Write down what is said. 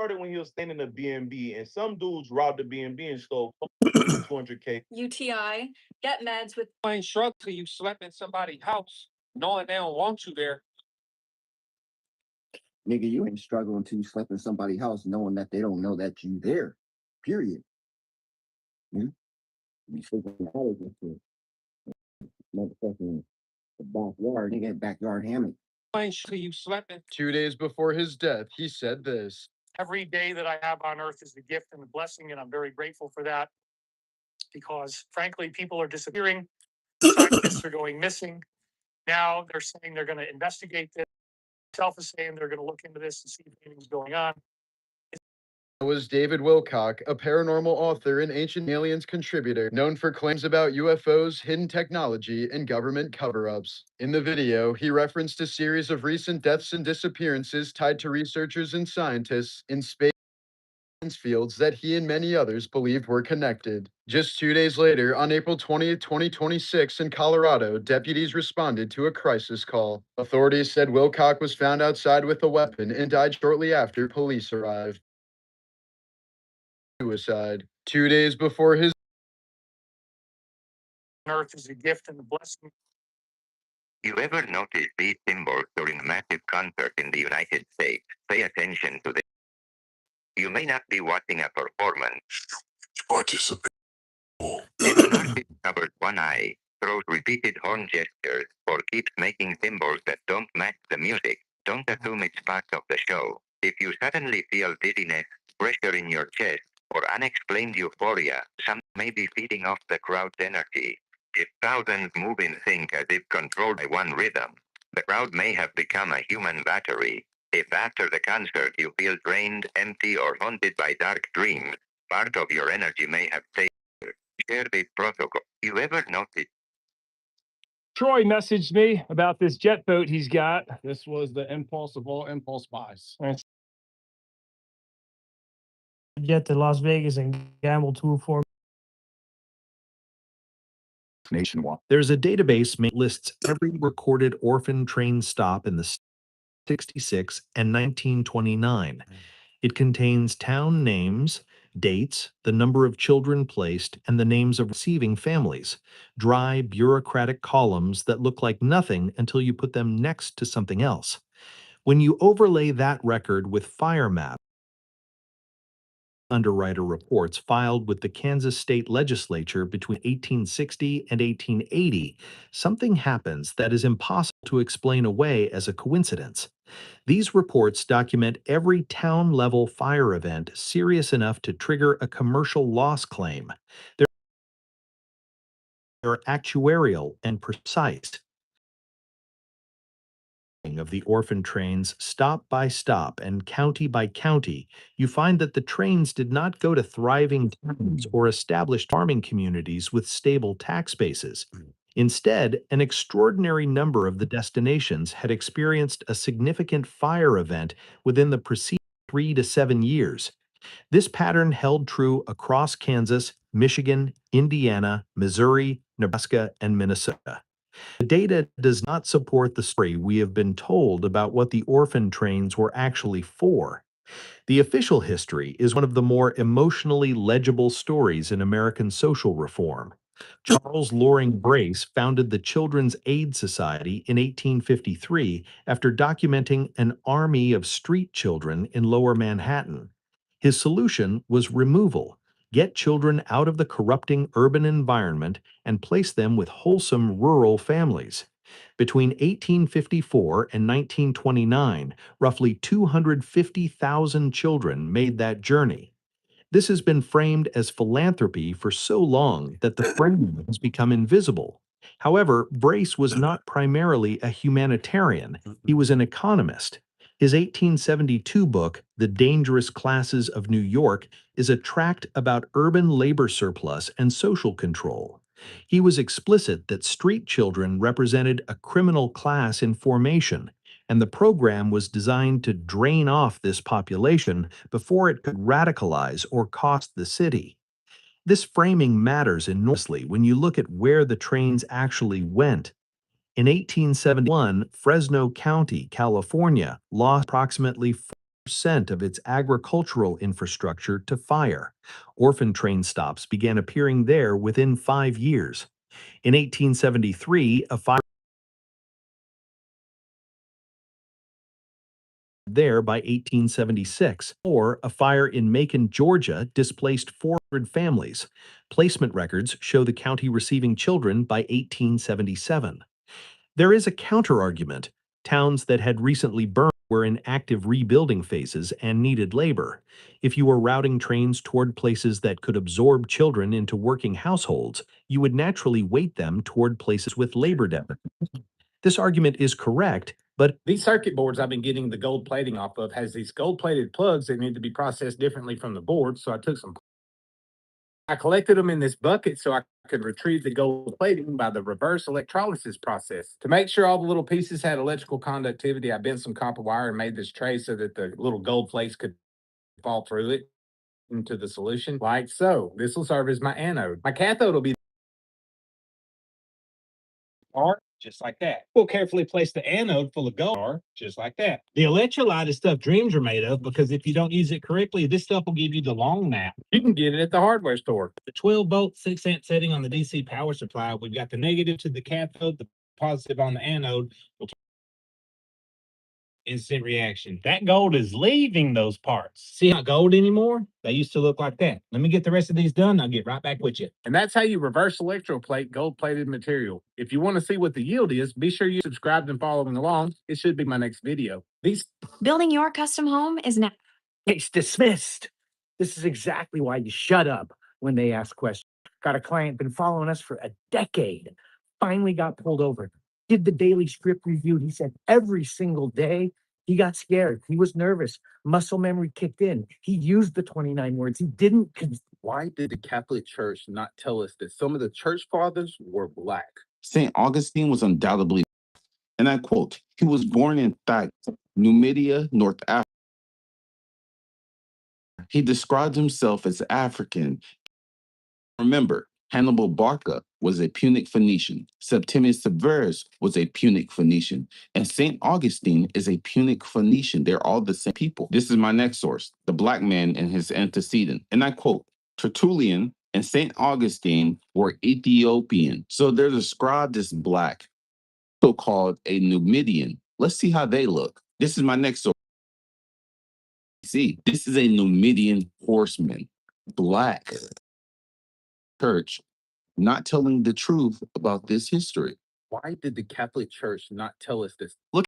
started when he was staying in the B&B, and some dudes robbed the B&B and stole 200K. UTI, get meds with Ain't shrug till you slept in somebody's house, knowing they don't want you there. Nigga, you ain't struggling until you slept in somebody's house knowing that they don't know that you there. Period. You sleeping in the attic and shit. Motherfucking backyard, nigga, backyard hammock. Ain't till you slept in. 2 days before his death, he said this. Every day that I have on earth is a gift and a blessing, and I'm very grateful for that because, frankly, people are disappearing. Scientists are going missing. Now they're saying they're going to investigate this. Self is saying they're going to look into this and see if anything's going on. Was David Wilcock, a paranormal author and Ancient Aliens contributor, known for claims about UFOs, hidden technology, and government cover-ups. In the video, he referenced a series of recent deaths and disappearances tied to researchers and scientists in space fields that he and many others believed were connected. Just 2 days later, on April 20th, 2026, in Colorado, deputies responded to a crisis call. Authorities said Wilcock was found outside with a weapon and died shortly after police arrived. Suicide. 2 days before his Earth is a gift and a blessing. You ever notice these symbols during a massive concert in the United States? Pay attention to this. You may not be watching a performance. Participate. If an artist covers one eye, throws repeated horn gestures, or keeps making symbols that don't match the music, don't assume it's part of the show. If you suddenly feel dizziness, pressure in your chest, or unexplained euphoria, some may be feeding off the crowd's energy. If thousands move in sync as if controlled by one rhythm, the crowd may have become a human battery. If after the concert you feel drained, empty, or haunted by dark dreams, part of your energy may have stayed. Share this protocol. You ever notice? Troy messaged me about this jet boat he's got. This was the impulse of all impulse buys. Jet to Las Vegas and gamble 2 or 4 nationwide. There's a database that lists every recorded orphan train stop in the 66 and 1929. It contains town names, dates, the number of children placed, and the names of receiving families. Dry, bureaucratic columns that look like nothing until you put them next to something else. When you overlay that record with fire maps, underwriter reports filed with the Kansas State Legislature between 1860 and 1880, something happens that is impossible to explain away as a coincidence. These reports document every town-level fire event serious enough to trigger a commercial loss claim. They're actuarial and precise. Of the orphan trains stop by stop and county by county, you find that the trains did not go to thriving towns or established farming communities with stable tax bases. Instead, an extraordinary number of the destinations had experienced a significant fire event within the preceding 3 to 7 years. This pattern held true across Kansas, Michigan, Indiana, Missouri, Nebraska, and Minnesota. The data does not support the story we have been told about what the orphan trains were actually for. The official history is one of the more emotionally legible stories in American social reform. Charles Loring Brace founded the Children's Aid Society in 1853 after documenting an army of street children in Lower Manhattan. His solution was removal. Get children out of the corrupting urban environment and place them with wholesome rural families. Between 1854 and 1929, roughly 250,000 children made that journey. This has been framed as philanthropy for so long that the frame has become invisible. However, Brace was not primarily a humanitarian, he was an economist. His 1872 book, The Dangerous Classes of New York, is a tract about urban labor surplus and social control. He was explicit that street children represented a criminal class in formation, and the program was designed to drain off this population before it could radicalize or cost the city. This framing matters enormously when you look at where the trains actually went. In 1871, Fresno County, California, lost approximately of its agricultural infrastructure to fire. Orphan train stops began appearing there within 5 years. In 1873, a fire there by 1876, or a fire in Macon, Georgia displaced 400 families. Placement records show the county receiving children by 1877. There is a counter-argument. Towns that had recently burned were in active rebuilding phases and needed labor. If you were routing trains toward places that could absorb children into working households, you would naturally weight them toward places with labor deficits. This argument is correct, but These circuit boards I've been getting the gold plating off of has these gold plated plugs that need to be processed differently from the board. So I collected them in this bucket so I could retrieve the gold plating by the reverse electrolysis process. To make sure all the little pieces had electrical conductivity, I bent some copper wire and made this tray so that the little gold plates could fall through it into the solution, like so. This will serve as my anode. My cathode will be just like that. We'll carefully place the anode full of gold, just like that. The electrolyte is stuff dreams are made of, because if you don't use it correctly, this stuff will give you the long nap. You can get it at the hardware store. The 12-volt 6-amp setting on the DC power supply, we've got the negative to the cathode, the positive on the anode. Instant reaction. That gold is leaving those parts. See how gold anymore? They used to look like that. Let me get the rest of these done. I'll get right back with you. And that's how you reverse electroplate gold plated material. If you want to see what the yield is, be sure you subscribe and following along. It should be my next video. Building your custom home is now. Case dismissed. This is exactly why you shut up when they ask questions. Got a client been following us for a decade. Finally got pulled over. Did the daily script review. He said every single day he got scared. He was nervous. Muscle memory kicked in. He used the 29 words. He didn't. Why did the Catholic Church not tell us that some of the church fathers were black? St. Augustine was undoubtedly, and I quote, he was born in fact, Numidia, North Africa. He described himself as African. Remember, Hannibal Barca was a Punic Phoenician. Septimius Severus was a Punic Phoenician. And St. Augustine is a Punic Phoenician. They're all the same people. This is my next source, the Black Man and his antecedent. And I quote, Tertullian and St. Augustine were Ethiopian. So they're described as Black, so-called a Numidian. Let's see how they look. This is my next source. See, this is a Numidian horseman, Black. Church not telling the truth about this history. Why did the Catholic Church not tell us this? Look